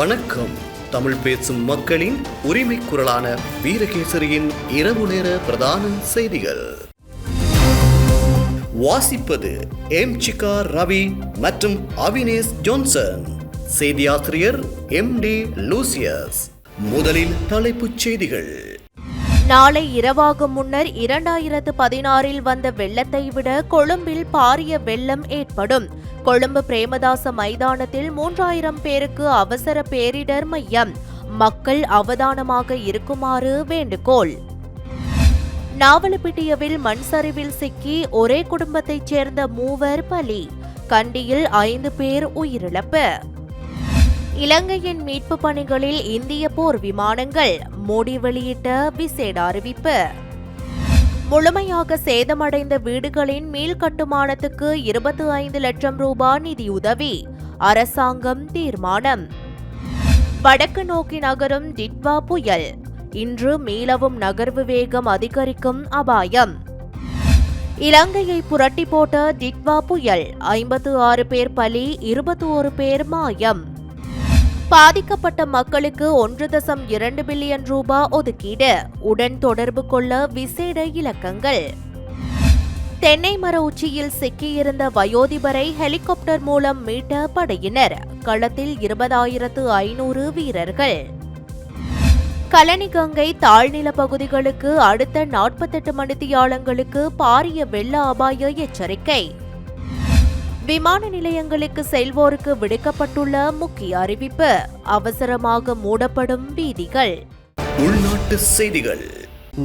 வணக்கம். தமிழ் பேசும் மக்களின் உரிமை குரலான வீரகேசரியின் இரவு நேர பிரதான செய்திகள் வாசிப்பது எம்.சிகா ரவி மற்றும் அவினேஷ் ஜோன்சன். செய்தியாசிரியர் எம்.டி. லூசியஸ். முதலில் தலைப்புச் செய்திகள். நாளை இரவாகும் முன்னர் 2016 வந்த வெள்ளத்தை விட கொழும்பில் பாரிய வெள்ளம் ஏற்படும். கொழும்பு பிரேமதாச மைதானத்தில் 3000 பேருக்கு அவசர பேரிடர் மையம். மக்கள் அவதானமாக இருக்குமாறு வேண்டுகோள். நாவலப்பிட்டியவில் மண் சரிவில் சிக்கி ஒரே குடும்பத்தைச் சேர்ந்த 3 பலி. கண்டியில் 5 பேர் உயிரிழப்பு. இலங்கையின் மீட்பு பணிகளில் இந்திய போர் விமானங்கள். மோடி வெளியிட்ட விசேட அறிவிப்பு. முழுமையாக சேதமடைந்த வீடுகளின் மீள்கட்டுமானத்துக்கு 25 லட்சம் ரூபாய் நிதியுதவி. அரசாங்கம் தீர்மானம். வடக்கு நோக்கி நகரும் டிட்வா புயல். இன்று மீளவும் நகர்வு வேகம் அதிகரிக்கும் அபாயம். இலங்கையை புரட்டி போட்ட டிட்வா புயல். 56 பேர் பலி, 21 பேர் மாயம். பாதிக்கப்பட்ட மக்களுக்கு 1.2 பில்லியன் ரூபாய் ஒதுக்கீடு. உடன் தொடர்பு கொள்ள விசேட இலக்கங்கள். தென்னை மர உச்சியில் சிக்கியிருந்த வயோதிபரை ஹெலிகாப்டர் மூலம் மீட்ட படையினர். களத்தில் 20,500 வீரர்கள். கலனி கங்கை தாழ்நில பகுதிகளுக்கு அடுத்த 48 மணித்தியாலங்களுக்கு பாரிய வெள்ள அபாய எச்சரிக்கை. விமான நிலையங்களுக்கு செல்வோருக்கு விடுக்கப்பட்டுள்ள முக்கிய அறிவிப்பு. அவசரமாக மூடப்படும் வீதிகள். உள்நாட்டு செய்திகள்.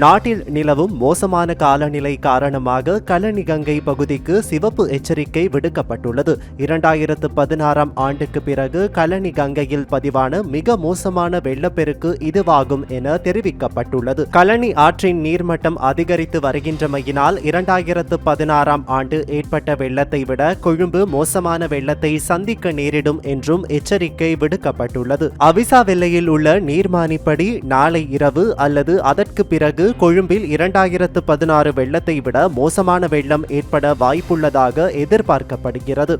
நாட்டில் நிலவும் மோசமான காலநிலை காரணமாக கலனி கங்கை பகுதிக்கு சிவப்பு எச்சரிக்கை விடுக்கப்பட்டுள்ளது. 2016 ஆண்டுக்கு பிறகு கலனி கங்கையில் பதிவான மிக மோசமான வெள்ளப்பெருக்கு இதுவாகும் என தெரிவிக்கப்பட்டுள்ளது. கலனி ஆற்றின் நீர்மட்டம் அதிகரித்து வருகின்றமையினால் 2016 ஆண்டு ஏற்பட்ட வெள்ளத்தை விட கொழும்பு மோசமான வெள்ளத்தை சந்திக்க நேரிடும் என்றும் எச்சரிக்கை விடுக்கப்பட்டுள்ளது. அவிசா வெள்ளையில் உள்ள நீர்மானிப்படி நாளை இரவு அல்லது அதற்கு பிறகு கொழும்பில் 2016 வெள்ளத்தை விட மோசமான வெள்ளம் ஏற்பட வாய்ப்புள்ளதாக எதிர்பார்க்கப்படுகிறது.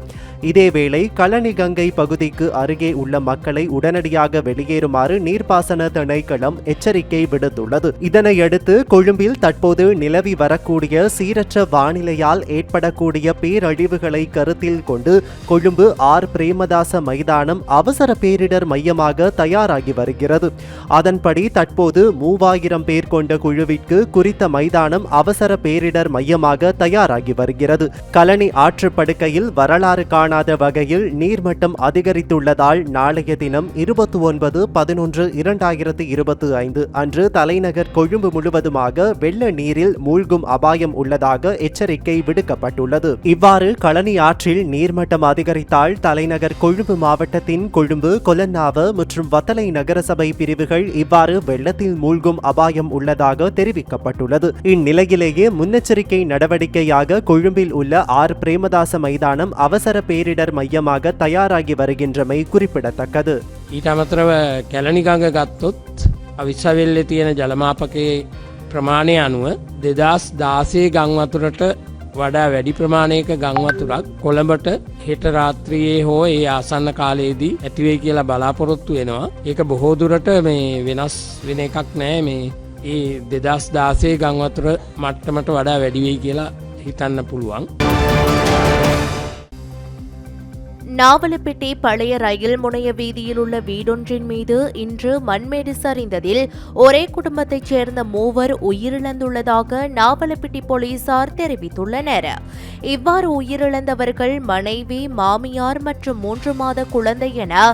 இதேவேளை கலனி கங்கை பகுதிக்கு அருகே உள்ள மக்களை உடனடியாக வெளியேறுமாறு நீர்ப்பாசன திணைக்களம் எச்சரிக்கை விடுத்துள்ளது. இதனையடுத்து கொழும்பில் தற்போது நிலவி வரக்கூடிய சீரற்ற வானிலையால் ஏற்படக்கூடிய பேரழிவுகளை கருத்தில் கொண்டு கொழும்பு ஆர் பிரேமதாச மைதானம் அவசர பேரிடர் மையமாக தயாராகி வருகிறது. அதன்படி தற்போது 3000 பேர் கொண்ட குழுவிற்கு குறித்த மைதானம் அவசர பேரிடர் மையமாக தயாராகி வருகிறது. கலனி ஆற்று படுக்கையில் வரலாறு காணாத வகையில் நீர்மட்டம் அதிகரித்துள்ளதால் நாளைய தினம் 29/11/2025 அன்று தலைநகர் கொழும்பு முழுவதுமாக வெள்ள நீரில் மூழ்கும் அபாயம் உள்ளதாக எச்சரிக்கை விடுக்கப்பட்டுள்ளது. இவ்வாறு கலனி ஆற்றில் நீர்மட்டம் அதிகரித்தால் தலைநகர் கொழும்பு மாவட்டத்தின் கொழும்பு, கொலன்னாவ மற்றும் வத்தளை நகரசபை பிரிவுகள் இவ்வாறு வெள்ளத்தில் மூழ்கும் அபாயம் உள்ளதாக தெரிவிக்கப்பட்டுள்ளது. இந்நிலையிலேயே முன்னெச்சரிக்கை நடவடிக்கையாக கொழும்பில் உள்ள ஆர் பிரேமதாச மைதானம் அவசர பேரிடர் மையமாக தயாராகி வருகின்றமை குறிப்பிடத்தக்கது. ඊට අමතරව කැලණි ගඟ ගත්තොත් අවිස්සවෙල්ලේ තියෙන ජලමාපකයේ ප්‍රමාණය අනුව 2016 ගං වතුරට වඩා වැඩි ප්‍රමාණයක ගං වතුරක් කොළඹට හෙට රාත්‍රියේ හෝ ඒ ආසන්න කාලයේදී ඇති වෙයි කියලා බලාපොරොත්තු වෙනවා. ඒක බොහෝ දුරට මේ වෙනස් වෙන එකක් නෑ. මේ ඒ 2016 ගං වතුර මට්ටමට වඩා වැඩි වෙයි කියලා හිතන්න පුළුවන්. நாவலப்பிட்டி பழைய ரயில் முனைய வீதியில் உள்ள வீடொன்றின் மீது இன்று மண்மேடு சரிந்ததில் ஒரே குடும்பத்தைச் சேர்ந்த 3 உயிரிழந்துள்ளதாக நாவலப்பிட்டி போலீசார் தெரிவித்துள்ளனர். இவ்வாறு உயிரிழந்தவர்கள் மனைவி, மாமியார் மற்றும் 3 மாத குழந்தை என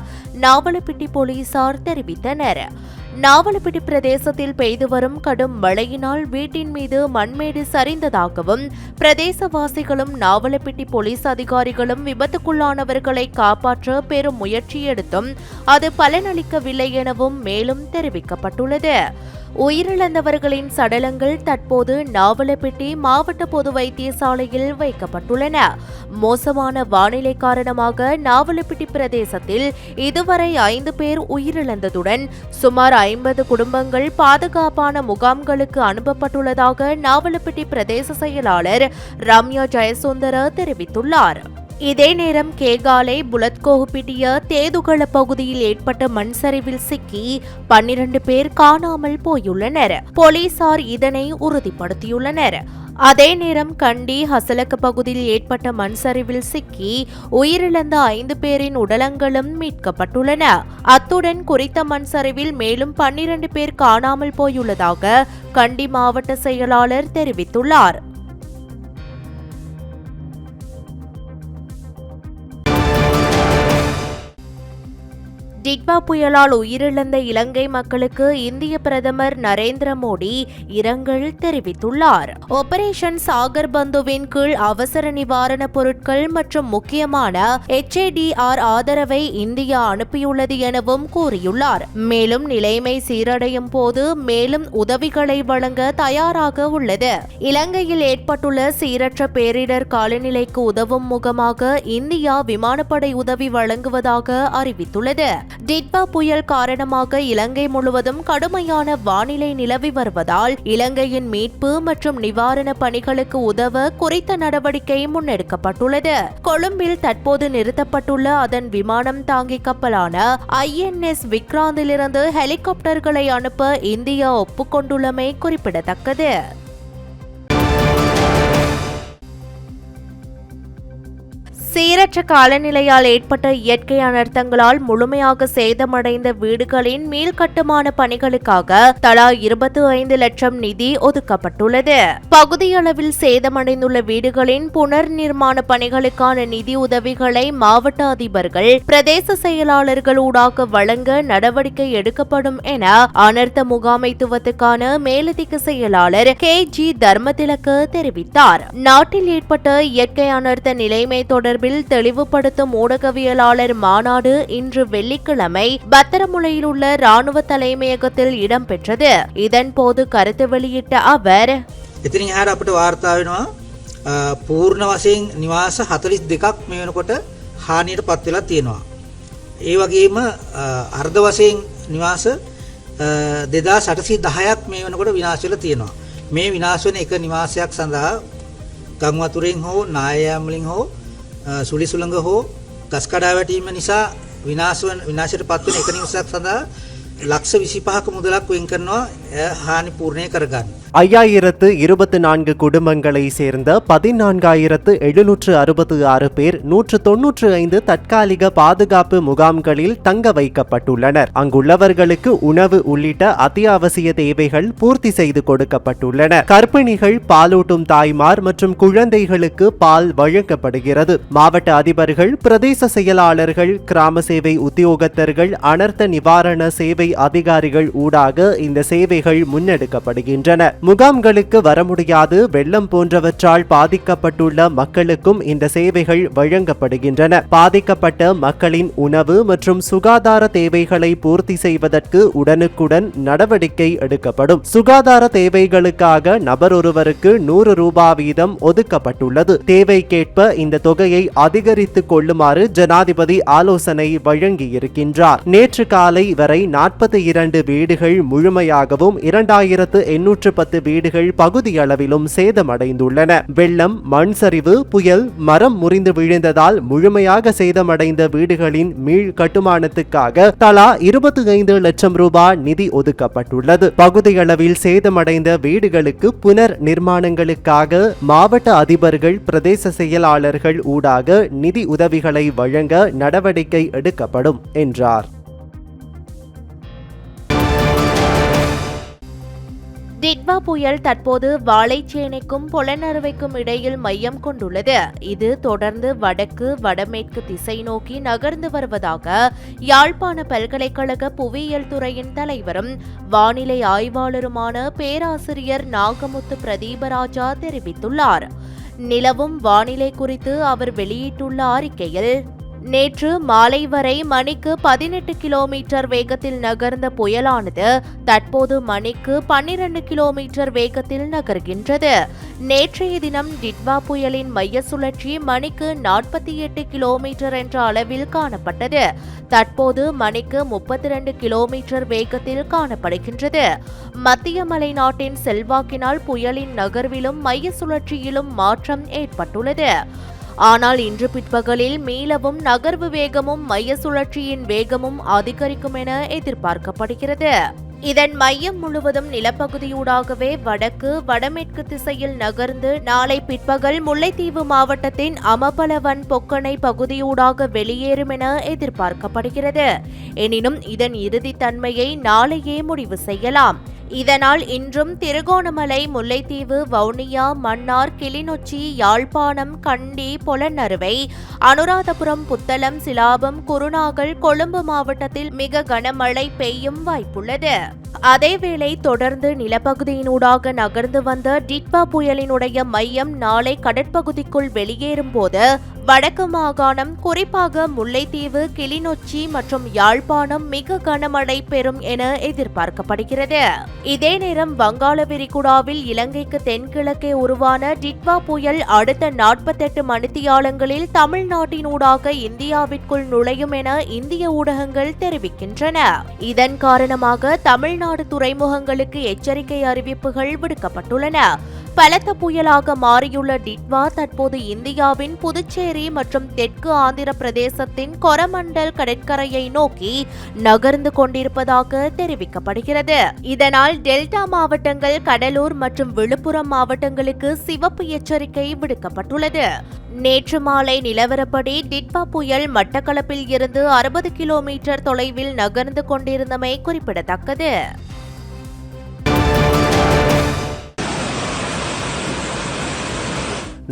நாவலப்பிட்டி போலீசார் தெரிவித்தனர். நாவலப்பிட்டி பிரதேசத்தில் பெய்து வரும் கடும் மழையினால் வீட்டின் மீது மண்மேடு சரிந்ததாகவும் பிரதேசவாசிகளும் நாவலப்பிட்டி போலீஸ் அதிகாரிகளும் விபத்துக்குள்ளானவர்களை காப்பாற்ற பெரும் முயற்சி எடுத்தும் அது பலனளிக்கவில்லை எனவும் மேலும் தெரிவிக்கப்பட்டுள்ளது. உயிரிழந்தவர்களின் சடலங்கள் தற்போது நாவலப்பிட்டி மாவட்ட பொது வைத்தியசாலையில் வைக்கப்பட்டுள்ளன. மோசமான வானிலை காரணமாக நாவலப்பிட்டி பிரதேசத்தில் இதுவரை 5 பேர் உயிரிழந்ததுடன் சுமார் 50 குடும்பங்கள் பாதுகாப்பான முகாம்களுக்கு அனுப்பப்பட்டுள்ளதாக நாவலப்பிட்டி பிரதேச செயலாளர் ரம்யா ஜெயசுந்தர தெரிவித்துள்ளார். இதே நேரம் கேகாலை புலத்கோஹுப்பிட்டிய தேதுகள பகுதியில் ஏற்பட்ட மண் சரிவில் சிக்கி 12 பேர் காணாமல் போயுள்ளனர். போலீசார் இதனை உறுதிப்படுத்தியுள்ளனர். அதே நேரம் கண்டி ஹசலக்க பகுதியில் ஏற்பட்ட மண் சரிவில் சிக்கி உயிரிழந்த 5 பேரின் உடலங்களும் மீட்கப்பட்டுள்ளன. அத்துடன் குறித்த மண் சரிவில் மேலும் 12 பேர் காணாமல் போயுள்ளதாக கண்டி மாவட்ட செயலாளர் தெரிவித்துள்ளார். டிட்வா புயலால் உயிரிழந்த இலங்கை மக்களுக்கு இந்திய பிரதமர் நரேந்திர மோடி இரங்கல் தெரிவித்துள்ளார். ஆபரேஷன் சாகர் பந்துவின் கீழ் அவசர நிவாரண பொருட்கள் மற்றும் முக்கியமான HADR ஆதரவை இந்தியா அனுப்பியுள்ளது எனவும் கூறியுள்ளார். மேலும் நிலைமை சீரடையும் போது மேலும் உதவிகளை வழங்க தயாராக உள்ளது. இலங்கையில் ஏற்பட்டுள்ள சீரற்ற பேரிடர் காலநிலைக்கு உதவும் முகமாக இந்தியா விமானப்படை உதவி வழங்குவதாக அறிவித்துள்ளது. டிட்வா புயல் காரணமாக இலங்கை முழுவதும் கடுமையான வானிலை நிலவி வருவதால் இலங்கையின் மீட்பு மற்றும் நிவாரண பணிகளுக்கு உதவ குறித்த நடவடிக்கை முன்னெடுக்கப்பட்டுள்ளது. கொழும்பில் தற்போது நிறுத்தப்பட்டுள்ள அதன் விமானம் தாங்கி கப்பலான INS விக்ராந்திலிருந்து ஹெலிகாப்டர்களை அனுப்ப இந்தியா ஒப்புக்கொண்டுள்ளமை குறிப்பிடத்தக்கது. சீரற்ற காலநிலையால் ஏற்பட்ட இயற்கை அனர்த்தங்களால் முழுமையாக சேதமடைந்த வீடுகளின் மீள்கட்டுமான பணிகளுக்காக தலா 25 லட்சம் நிதி ஒதுக்கப்பட்டுள்ளது. பகுதியளவில் சேதமடைந்துள்ள வீடுகளின் புனர் நிர்மாண பணிகளுக்கான நிதி உதவிகளை மாவட்ட அதிபர்கள் பிரதேச செயலாளர்கள் ஊடாக வழங்க நடவடிக்கை எடுக்கப்படும் என அனர்த்த முகாமைத்துவத்துக்கான மேலதிக செயலாளர் KG தர்மதிலக்க தெரிவித்தார். நாட்டில் ஏற்பட்ட இயற்கை அனர்த்த நிலைமை தொடர்பில் தெளிவுபடுத்தும் ஊடகவியலாளர் மாநாடு இன்று வெள்ளிக்கிழமை பத்தரமுலையில் உள்ள ராணுவ தலைமையகத்தில் இடம்பெற்றது. இதன்போது கருத்து வெளியிட்ட அவர், ඉතින් එහාට අපිට වාර්තා වෙනවා පූර්ණ වශයෙන් නිවාස 42ක් මේ වෙනකොට හානියට පත් වෙලා තියෙනවා. ඒ වගේම අර්ධ වශයෙන් නිවාස 2810ක් මේ වෙනකොට විනාශ වෙලා තියෙනවා. මේ විනාශ වෙන එක නිවාසයක් සඳහා ගම් වතුරෙන් හෝ නායයන් වලින් හෝ සුලි සුළඟ හෝ ගස් කඩා වැටීම නිසා විනාශයට පත් වෙන එක නිවසක් සඳහා ලක්ෂ 25ක මුදලක් වෙන් කරනවා හානි පූර්ණය කරගන්න. 5024 குடும்பங்களை சேர்ந்த 14766 பேர் 195 தற்காலிக பாதுகாப்பு முகாம்களில் தங்க வைக்கப்பட்டுள்ளனர். அங்குள்ளவர்களுக்கு உணவு உள்ளிட்ட அத்தியாவசிய தேவைகள் பூர்த்தி செய்து கொடுக்கப்பட்டுள்ளன. கர்ப்பிணிகள், பாலூட்டும் தாய்மார் மற்றும் குழந்தைகளுக்கு பால் வழங்கப்படுகிறது. மாவட்ட அதிபர்கள், பிரதேச செயலாளர்கள், கிராம சேவை உத்தியோகத்தர்கள், அனர்த்த நிவாரண சேவை அதிகாரிகள் ஊடாக இந்த சேவைகள் முன்னெடுக்கப்படுகின்றன. முகாம்களுக்கு வர முடியாது வெள்ளம் போன்றவற்றால் பாதிக்கப்பட்டுள்ள மக்களுக்கும் இந்த சேவைகள் வழங்கப்படுகின்றன. பாதிக்கப்பட்ட மக்களின் உணவு மற்றும் சுகாதார தேவைகளை பூர்த்தி செய்வதற்கு உடனுக்குடன் நடவடிக்கை எடுக்கப்படும். சுகாதார தேவைகளுக்காக நபர் ஒருவருக்கு 100 ரூபாய் வீதம் ஒதுக்கப்பட்டுள்ளது. தேவைக்கேற்ப இந்த தொகையை அதிகரித்துக் கொள்ளுமாறு ஜனாதிபதி ஆலோசனை வழங்கியிருக்கின்றார். நேற்று காலை வரை 42 வீடுகள் முழுமையாகவும் 2810 வீடுகள் பகுதியளவிலும் சேதமடைந்துள்ளன. வெள்ளம், மண் சரிவு, புயல், மரம் முறிந்து விழுந்ததால் முழுமையாக சேதமடைந்த வீடுகளின் மீள் கட்டுமானத்துக்காக தலா 25 லட்சம் ரூபாய் நிதி ஒதுக்கப்பட்டுள்ளது. பகுதியளவில் சேதமடைந்த வீடுகளுக்கு புனர் நிர்மாணங்களுக்காக மாவட்ட அதிபர்கள், பிரதேச செயலாளர்கள் ஊடாக நிதி உதவிகளை வழங்க நடவடிக்கை எடுக்கப்படும் என்றார். டிட்வா புயல் தற்போது வாழைச்சேனைக்கும் பொலனறுவைக்கும் இடையில் மையம் கொண்டுள்ளது. இது தொடர்ந்து வடக்கு, வடமேற்கு திசை நோக்கி நகர்ந்து வருவதாக யாழ்ப்பாண பல்கலைக்கழக புவியியல் துறையின் தலைவரும் வானிலை ஆய்வாளருமான பேராசிரியர் நாகமுத்து பிரதீபராஜா தெரிவித்துள்ளார். நிலவும் வானிலை குறித்து அவர் வெளியிட்டுள்ள அறிக்கையில், நேற்று மாலை வரை மணிக்கு 18 கிலோமீட்டர் வேகத்தில் நகர்ந்த புயலானது தற்போது மணிக்கு 12 கிலோமீட்டர் வேகத்தில் நகர்கின்றது. நேற்றைய தினம் டிட்வா புயலின் மைய சுழற்சி மணிக்கு 48 கிலோமீட்டர் என்ற அளவில் காணப்பட்டது. தற்போது மணிக்கு 32 கிலோமீட்டர் வேகத்தில் காணப்படுகின்றது. மத்திய மலைநாட்டின் செல்வாக்கினால் புயலின் நகர்விலும் மைய சுழற்சியிலும் மாற்றம் ஏற்பட்டுள்ளது. ஆனால் இன்று பிற்பகலில் மீளவும் நகர்வு வேகமும் மைய சுழற்சியின் வேகமும் அதிகரிக்கும் என எதிர்பார்க்கப்படுகிறது. இதன் மையம் முழுவதும் நிலப்பகுதியூடாகவே வடக்கு வடமேற்கு திசையில் நகர்ந்து நாளை பிற்பகல் முல்லைத்தீவு மாவட்டத்தின் அமபலவன் பொக்கனை பகுதியூடாக வெளியேறும் என எதிர்பார்க்கப்படுகிறது. எனினும் இதன் இறுதித்தன்மையை நாளையே முடிவு செய்யலாம். இதனால் இன்றும் திருகோணமலை, முல்லைத்தீவு, வவுனியா, மன்னார், கிளிநொச்சி, யாழ்ப்பாணம், கண்டி, பொலன்னறுவை, அனுராதபுரம், புத்தளம், சிலாபம், குருநாகல், கொழும்பு மாவட்டத்தில் மிக கனமழை பெய்யும் வாய்ப்புள்ளது. அதேவேளை தொடர்ந்து நிலப்பகுதியினூடாக நகர்ந்து வந்த டிட்பா புயலினுடைய மையம் நாளை கடற்பகுதிக்குள் வெளியேறும் போது வடக்கு மாகாணம், குறிப்பாக முல்லைத்தீவு, கிளிநொச்சி மற்றும் யாழ்ப்பாணம் மிக கனமழை பெறும் என எதிர்பார்க்கப்படுகிறது. இதே நேரம் வங்காள விரிகுடாவில் இலங்கைக்கு தென்கிழக்கே உருவான டிட்வா புயல் அடுத்த 48 மணித்தியாலங்களில் தமிழ்நாட்டினூடாக இந்தியாவிற்குள் நுழையும் என இந்திய ஊடகங்கள் தெரிவிக்கின்றன. இதன் காரணமாக தமிழ்நாடு துறைமுகங்களுக்கு எச்சரிக்கை அறிவிப்புகள் விடுக்கப்பட்டுள்ளன. பலத்த புயலாக மாறியுள்ள டிட்வா தற்போது இந்தியாவின் புதுச்சேரி மற்றும் தெற்கு ஆந்திர பிரதேசத்தின் கொரமண்டல் கடற்கரையை நோக்கி நகர்ந்து கொண்டிருப்பதாக தெரிவிக்கப்படுகிறது. இதனால் டெல்டா மாவட்டங்கள், கடலூர் மற்றும் விழுப்புரம் மாவட்டங்களுக்கு சிவப்பு எச்சரிக்கை விடுக்கப்பட்டுள்ளது. நேற்று மாலை நிலவரப்படி டிட்வா புயல் மட்டக்களப்பில் இருந்து 60 கிலோமீட்டர் தொலைவில் நகர்ந்து கொண்டிருந்தமை குறிப்பிடத்தக்கது.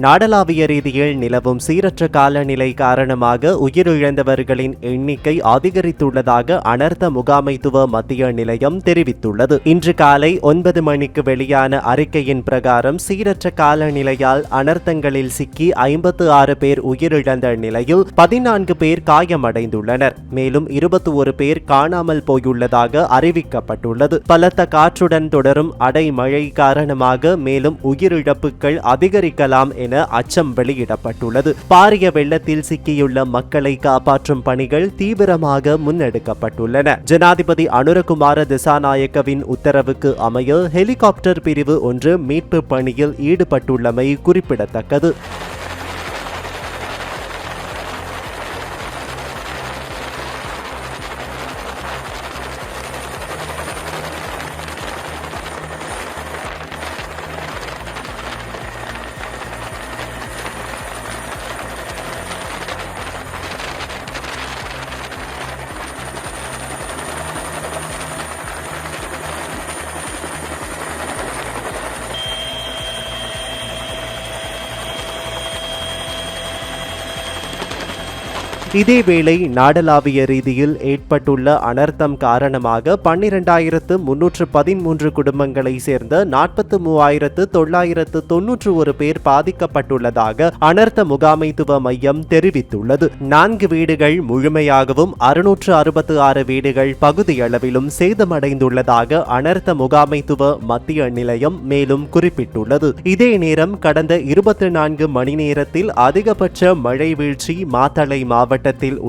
நாடளாவிய ரீதியில் நிலவும் சீரற்ற காலநிலை காரணமாக உயிரிழந்தவர்களின் எண்ணிக்கை அதிகரித்துள்ளதாக அனர்த்த முகாமைத்துவ மத்திய நிலையம் தெரிவித்துள்ளது. இன்று காலை 9 மணிக்கு வெளியான அறிக்கையின் பிரகாரம் சீரற்ற காலநிலையால் அனர்த்தங்களில் சிக்கி 56 பேர் உயிரிழந்த நிலையில் 14 பேர் காயமடைந்துள்ளனர். மேலும் 21 பேர் காணாமல் போயுள்ளதாக அறிவிக்கப்பட்டுள்ளது. பலத்த காற்றுடன் தொடரும் அடைமழை காரணமாக மேலும் உயிரிழப்புகள் அதிகரிக்கலாம் என அச்சம் வெளியிடப்பட்டுள்ளது. பாரிய வெள்ளத்தில் சிக்கியுள்ள மக்களை காப்பாற்றும் பணிகள் தீவிரமாக முன்னெடுக்கப்பட்டுள்ளன. ஜனாதிபதி அனுரகுமார திசாநாயக்கவின் உத்தரவுக்கு அமைய ஹெலிகாப்டர் பிரிவு ஒன்று மீட்பு பணியில் ஈடுபட்டுள்ளமை குறிப்பிடத்தக்கது. இதேவேளை நாடளாவிய ரீதியில் ஏற்பட்டுள்ள அனர்த்தம் காரணமாக 12,313 குடும்பங்களை சேர்ந்த 43,991 பேர் பாதிக்கப்பட்டுள்ளதாக அனர்த்த முகாமைத்துவ மையம் தெரிவித்துள்ளது. 4 வீடுகள் முழுமையாகவும் 666 வீடுகள் பகுதியளவிலும் சேதமடைந்துள்ளதாக அனர்த்த முகாமைத்துவ மத்திய நிலையம் மேலும் குறிப்பிட்டுள்ளது. இதே நேரம் கடந்த 24 மணி நேரத்தில் அதிகபட்ச மழை வீழ்ச்சி மாத்தளை மாவட்டத்தில்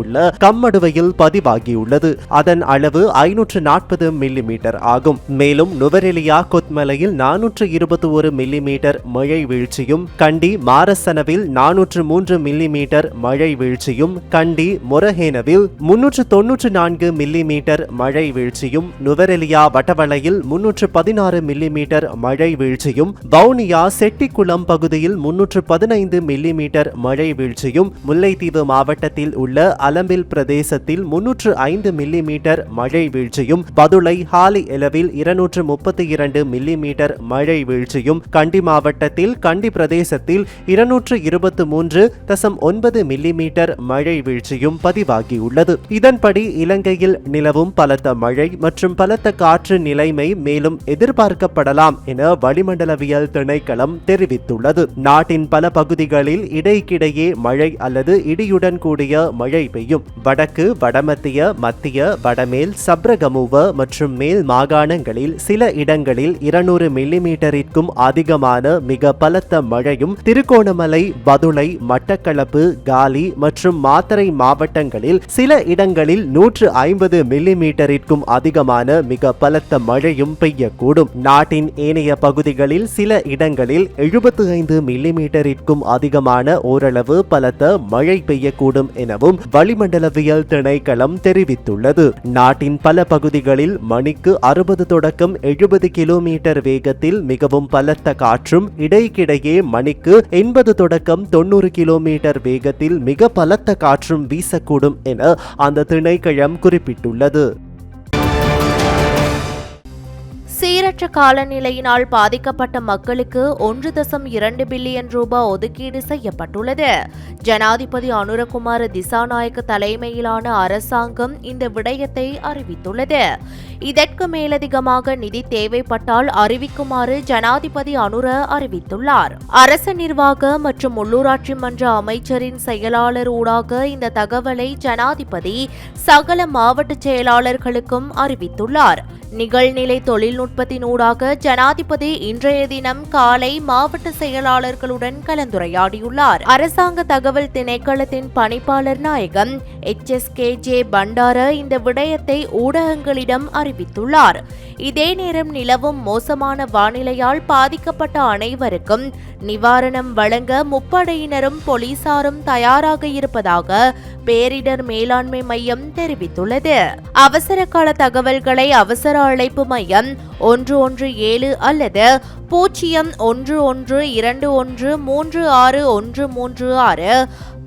உள்ள கம்மடுவையில் பதிவாகியுள்ளது. அதன் அளவு 540 மில்லிமீட்டர் ஆகும். மேலும் நுவரெலியா கொத்மலையில் 421 மில்லிமீட்டர் மழை வீழ்ச்சியும், கண்டி மாரசனவில் 403 மில்லிமீட்டர் மழை வீழ்ச்சியும், கண்டி மொரஹேனவில் 394 மில்லிமீட்டர் மழை வீழ்ச்சியும், நுவரெலியா வட்டவளையில் 316 மில்லிமீட்டர் மழை வீழ்ச்சியும், வவுனியா செட்டிக்குளம் பகுதியில் 315 மில்லிமீட்டர் மழை வீழ்ச்சியும், முல்லைத்தீவு மாவட்டத்தில் உள்ள அலம்பில் பிரதேசத்தில் 305 மில்லிமீட்டர் மழை வீழ்ச்சியும், பதுளை ஹாலி எலவில் 232 மில்லிமீட்டர் மழை வீழ்ச்சியும், கண்டி மாவட்டத்தில் கண்டி பிரதேசத்தில் 223.9 மில்லிமீட்டர் மழை வீழ்ச்சியும் பதிவாகியுள்ளது. இதன்படி இலங்கையில் நிலவும் பலத்த மழை மற்றும் பலத்த காற்று நிலைமை மேலும் எதிர்பார்க்கப்படலாம் என வளிமண்டலவியல் திணைக்களம் தெரிவித்துள்ளது. நாட்டின் பல பகுதிகளில் இடைக்கிடையே மழை அல்லது இடியுடன் கூடிய மழை பெய்யும். வடக்கு, வடமத்திய, மத்திய, வடமேல், சப்ரகமுவ மற்றும் மேல் மாகாணங்களில் சில இடங்களில் 200 மில்லிமீட்டரிற்கும் அதிகமான மிக பலத்த மழையும், திருகோணமலை, பதுளை, மட்டக்களப்பு, காலி மற்றும் மாத்தறை மாவட்டங்களில் சில இடங்களில் 150 மில்லிமீட்டரிற்கும் அதிகமான மிக பலத்த மழையும் பெய்யக்கூடும். நாட்டின் ஏனைய பகுதிகளில் சில இடங்களில் 75 மில்லிமீட்டரிற்கும் அதிகமான ஓரளவு பலத்த மழை பெய்யக்கூடும் எனவும் வளிமண்டலவியல் திணைக்களம் தெரிவித்துள்ளது. நாட்டின் பல பகுதிகளில் மணிக்கு 60 தொடக்கம் 70 கிலோமீட்டர் வேகத்தில் மிகவும் பலத்த காற்றும், இடைக்கிடையே மணிக்கு 80 தொடக்கம் 90 கிலோமீட்டர் வேகத்தில் மிக பலத்த காற்றும் வீசக்கூடும் என அந்த திணைக்களம் குறிப்பிட்டுள்ளது. சீரற்ற காலநிலையினால் பாதிக்கப்பட்ட மக்களுக்கு 1.2 பில்லியன் ரூபாய் ஒதுக்கீடு செய்யப்பட்டுள்ளது. ஜனாதிபதி அனுரகுமார திசாநாயக்க தலைமையிலான அரசாங்கம் இந்த விடயத்தை அறிவித்துள்ளது. இதற்கு மேலதிகமாக நிதி தேவைப்பட்டால் அறிவிக்குமாறு ஜனாதிபதி அனுர அறிவித்துள்ளார். அரசு நிர்வாக மற்றும் உள்ளூராட்சி மன்ற அமைச்சரின் செயலாளர் ஊடாக இந்த தகவலை ஜனாதிபதி சகல மாவட்ட செயலாளர்களுக்கும் அறிவித்துள்ளார். நிகழ்நிலை தொழில்நுட்பத்தினூடாக ஜனாதிபதி இன்றைய தினம் காலை மாவட்ட செயலாளர்களுடன் கலந்துரையாடியுள்ளார். அரசாங்க தகவல் திணைக்களத்தின் பணிப்பாளர் நாயகம் HSKJ பண்டார இந்த விடயத்தை ஊடகங்களிடம் அறிவித்துள்ளார். இதே நேரம் நிலவும் மோசமான வானிலையால் பாதிக்கப்பட்ட அனைவருக்கும் நிவாரணம் வழங்க முப்படையினரும் போலீசாரும் தயாராக இருப்பதாக பேரிடர் மேலாண்மை மையம் தெரிவித்துள்ளது. அவசர கால தகவல்களை அவசர அழைப்பு மையம் 117 அல்லது 0112136136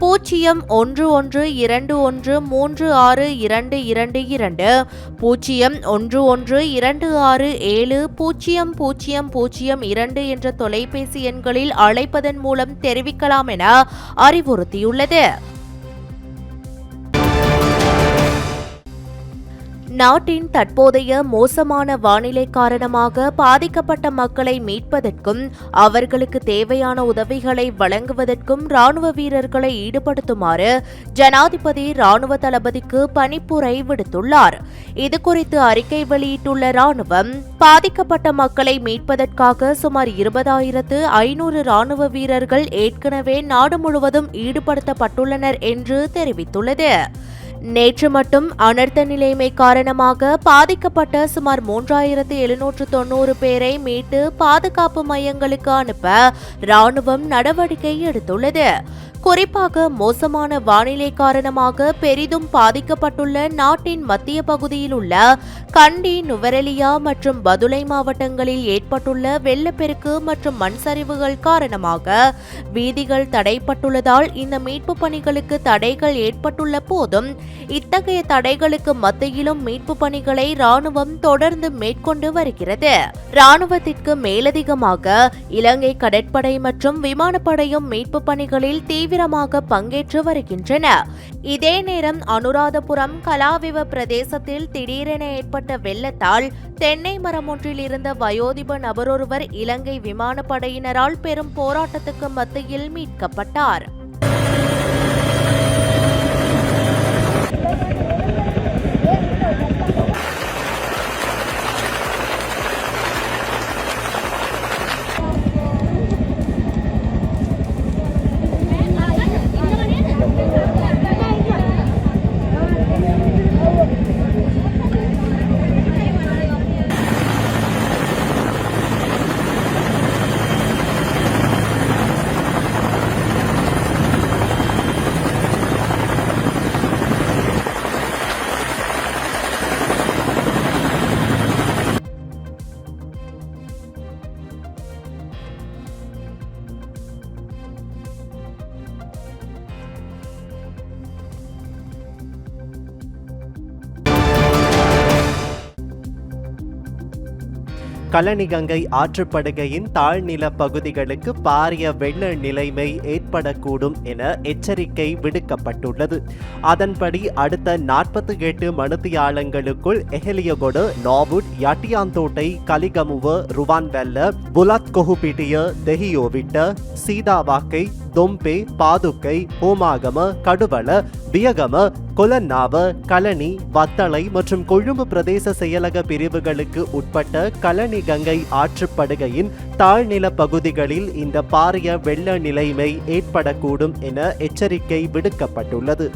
0112136222 0112670002 என்ற தொலைபேசி எண்களில் அழைப்பதன் மூலம் தெரிவிக்கலாம் என அறிவுறுத்தியுள்ளது. நாட்டின் தற்போதைய மோசமான வானிலை காரணமாக பாதிக்கப்பட்ட மக்களை மீட்பதற்கும் அவர்களுக்கு தேவையான உதவிகளை வழங்குவதற்கும் ராணுவ வீரர்களை ஈடுபடுத்துமாறு ஜனாதிபதி ராணுவ தளபதிக்கு பணிப்புரை விடுத்துள்ளார். இதுகுறித்து அறிக்கை வெளியிட்டுள்ள ராணுவம், பாதிக்கப்பட்ட மக்களை மீட்பதற்காக சுமார் 20,500 ராணுவ வீரர்கள் ஏற்கனவே நாடு முழுவதும் ஈடுபடுத்தப்பட்டுள்ளனர் என்று தெரிவித்துள்ளது. நேற்று மட்டும் அனர்த்த நிலைமை காரணமாக பாதிக்கப்பட்ட சுமார் 3,790 பேரை மீட்டு பாதுகாப்பு மையங்களுக்கு அனுப்ப ராணுவம் நடவடிக்கை எடுத்துள்ளது. குறிப்பாக மோசமான வானிலை காரணமாக பெரிதும் பாதிக்கப்பட்டுள்ள நாட்டின் மத்திய பகுதியில் உள்ள கண்டி, நுவரெலியா மற்றும் பதுளை மாவட்டங்களில் ஏற்பட்டுள்ள வெள்ளப்பெருக்கு மற்றும் மண் சரிவுகள் காரணமாக வீதிகள் தடைப்பட்டுள்ளதால் இந்த மீட்பு பணிகளுக்கு தடைகள் ஏற்பட்டுள்ள போதும் இத்தகைய தடைகளுக்கு மத்தியிலும் மீட்பு பணிகளை ராணுவம் தொடர்ந்து மேற்கொண்டு வருகிறது. ராணுவத்திற்கு மேலதிகமாக இலங்கை கடற்படை மற்றும் விமானப்படையும் மீட்பு பணிகளில் தீவிரமாக பங்கேற்று வருகின்றன. இதே நேரம் அனுராதபுரம் கலாவிவ பிரதேசத்தில் திடீரென ஏற்பட்ட வெள்ளத்தால் தென்னை மரம் ஒன்றில் இருந்த வயோதிப நபரொருவர் இலங்கை விமானப்படையினரால் பெரும் போராட்டத்துக்கு மத்தியில் மீட்கப்பட்டார். கலனிகங்கை ஆற்றுப்படுகையின் தாழ்நில பகுதிகளுக்கு பாரிய வெள்ள நிலைமை ஏற்படக்கூடும் என எச்சரிக்கை விடுக்கப்பட்டுள்ளது. அதன்படி அடுத்த 48 மணித்தியாலங்களுக்குள் எஹலியகொடு, நாவுட், யட்டியாந்தோட்டை, கலிகமுவ, ருவான்வெல்ல, புலத் கொஹுபிட்டிய, தெஹியோவிட்ட, சீதாவாக்கை, தொம்பே, பாதுக்கை, ஹோமாகம, கடுவல, பியகம, கொலன்னாவ, களனி, வத்தளை மற்றும் கொழும்பு பிரதேச செயலக பிரிவுகளுக்கு உட்பட்ட களனி கங்கை ஆற்றுப்படுகையின் தாழ்நில பகுதிகளில் இந்த பாரிய வெள்ள நிலைமை ஏற்படக்கூடும் என எச்சரிக்கை விடுக்கப்பட்டுள்ளது.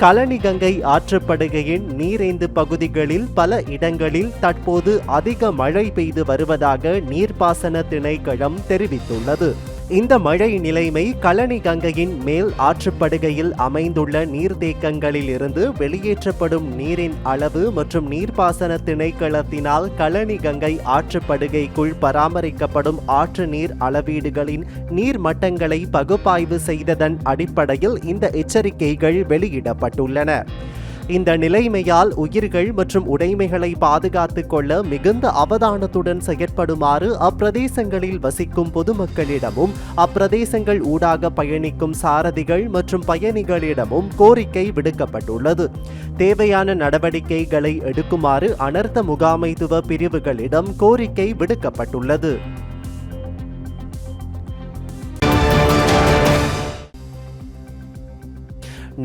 களனி கங்கை ஆற்றுப்படுகையின் நீரேந்து பகுதிகளில் பல இடங்களில் தற்போது அதிக மழை பெய்து வருவதாக நீர்ப்பாசன திணைக்களம் தெரிவித்துள்ளது. இந்த மழை நிலைமை களனி கங்கையின் மேல் ஆற்றுப்படுகையில் அமைந்துள்ள நீர்த்தேக்கங்களில் இருந்து வெளியேற்றப்படும் நீரின் அளவு மற்றும் நீர்ப்பாசன திணைக்களத்தினால் களனி கங்கை ஆற்றுப்படுகைக்குள் பராமரிக்கப்படும் ஆற்று நீர் அளவீடுகளின் நீர் மட்டங்களை பகுப்பாய்வு செய்ததன் அடிப்படையில் இந்த எச்சரிக்கைகள் வெளியிடப்பட்டுள்ளன. இந்த நிலைமையால் உயிர்கள் மற்றும் உடைமைகளை பாதுகாத்துக் கொள்ள மிகுந்த அவதானத்துடன் செயற்படுமாறு அப்பிரதேசங்களில் வசிக்கும் பொதுமக்களிடமும் அப்பிரதேசங்கள் ஊடாக பயணிக்கும் சாரதிகள் மற்றும் பயணிகளிடமும் கோரிக்கை விடுக்கப்பட்டுள்ளது. தேவையான நடவடிக்கைகளை எடுக்குமாறு அனர்த்த முகாமைத்துவ பிரிவுகளிடம் கோரிக்கை விடுக்கப்பட்டுள்ளது.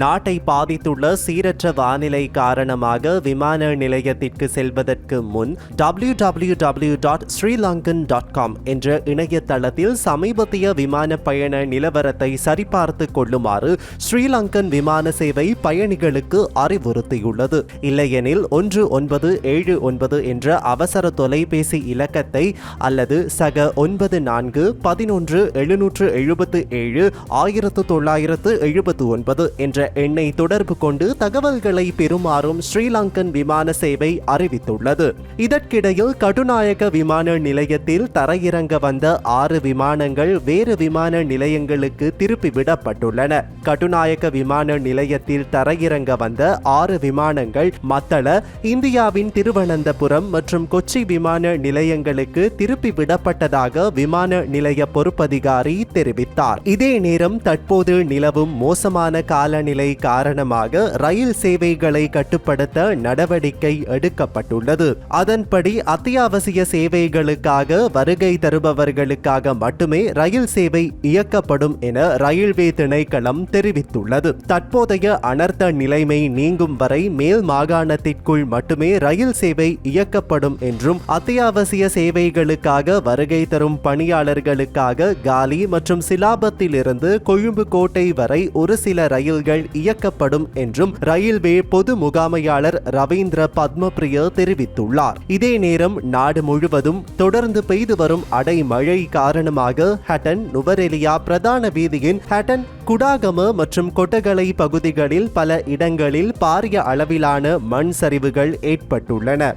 நாட்டை பாதித்துள்ள சீரற்ற வானிலை காரணமாக விமான நிலையத்திற்கு செல்வதற்கு முன் www.srilankan.com என்ற இணையதளத்தில் சமீபத்திய விமான பயண நிலவரத்தை சரிபார்த்து கொள்ளுமாறு ஸ்ரீலங்கன் விமான சேவை பயணிகளுக்கு அறிவுறுத்தியுள்ளது. இல்லையெனில் 1979 என்ற அவசர தொலைபேசி இலக்கத்தை அல்லது சக 94 11 777 1979 என்ற எண்ணை தொடர்பு கொண்டு தகவல்களை பெறுமாறும் ஸ்ரீலங்கன் விமான சேவை அறிவித்துள்ளது. இதற்கிடையில் கட்டுநாயக்க விமான நிலையத்தில் தரையிறங்க வந்த 6 விமானங்கள் வேறு விமான நிலையங்களுக்கு திருப்பி விடப்பட்டுள்ளன. கட்டுநாயக்க விமான நிலையத்தில் தரையிறங்க வந்த 6 விமானங்கள் மத்தள, இந்தியாவின் திருவனந்தபுரம் மற்றும் கொச்சி விமான நிலையங்களுக்கு திருப்பி விடப்பட்டதாக விமான நிலைய பொறுப்பதிகாரி தெரிவித்தார். இதே நேரம் தற்போது நிலவும் மோசமான காலநிலை காரணமாக ரயில் சேவைகளை கட்டுப்படுத்த நடவடிக்கை எடுக்கப்பட்டுள்ளது. அதன்படி அத்தியாவசிய சேவைகளுக்காக வருகை தருபவர்களுக்காக மட்டுமே ரயில் சேவை இயக்கப்படும் என ரயில்வே திணைக்களம் தெரிவித்துள்ளது. தற்போதைய அனர்த்த நிலைமை நீங்கும் வரை மேல் மாகாணத்திற்குள் மட்டுமே ரயில் சேவை இயக்கப்படும் என்றும் அத்தியாவசிய சேவைகளுக்காக வருகை தரும் பணியாளர்களுக்காக காலி மற்றும் சிலாபத்திலிருந்து கொழும்பு கோட்டை வரை ஒரு சில ரயில்கள் இயக்கப்படும் என்றும் ரயில்வே பொது முகாமையாளர் ரவீந்திர பத்மபிரிய தெரிவித்துள்ளார். இதே நேரம் நாடு முழுவதும் தொடர்ந்து பெய்து வரும் அடைமழை காரணமாக ஹட்டன் நுவரெலியா பிரதான வீதியின் ஹட்டன், குடாகம மற்றும் கொட்டகலை பகுதிகளில் பல இடங்களில் பாரிய அளவிலான மண் சரிவுகள் ஏற்பட்டுள்ளன.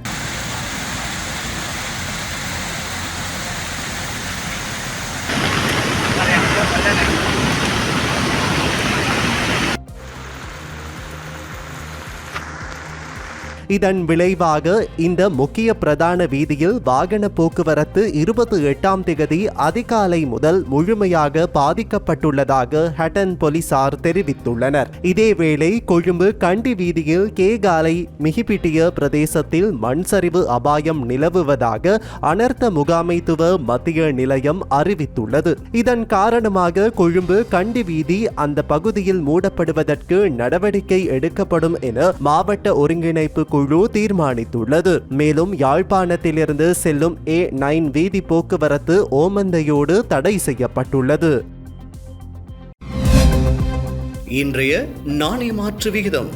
இதன் விளைவாக இந்த முக்கிய பிரதான வீதியில் வாகன போக்குவரத்து 28ஆம் திகதி அதிகாலை முதல் முழுமையாக பாதிக்கப்பட்டுள்ளதாக ஹட்டன் போலீசார் தெரிவித்துள்ளனர். இதேவேளை கொழும்பு கண்டி வீதியில் கேகாலை மிகிபிட்டிய பிரதேசத்தில் மண் சரிவு அபாயம் நிலவுவதாக அனர்த்த முகாமைத்துவ மத்திய நிலையம் அறிவித்துள்ளது. இதன் காரணமாக கொழும்பு கண்டி வீதி அந்த பகுதியில் மூடப்படுவதற்கு நடவடிக்கை எடுக்கப்படும் என மாவட்ட ஒருங்கிணைப்பு குழு தீர்மானித்துள்ளது. மேலும் யாழ்ப்பாணத்திலிருந்து செல்லும் A9 வீதி போக்குவரத்து ஓமந்தையோடு தடை செய்யப்பட்டுள்ளது. இன்றைய நாணய மாற்று விகிதம்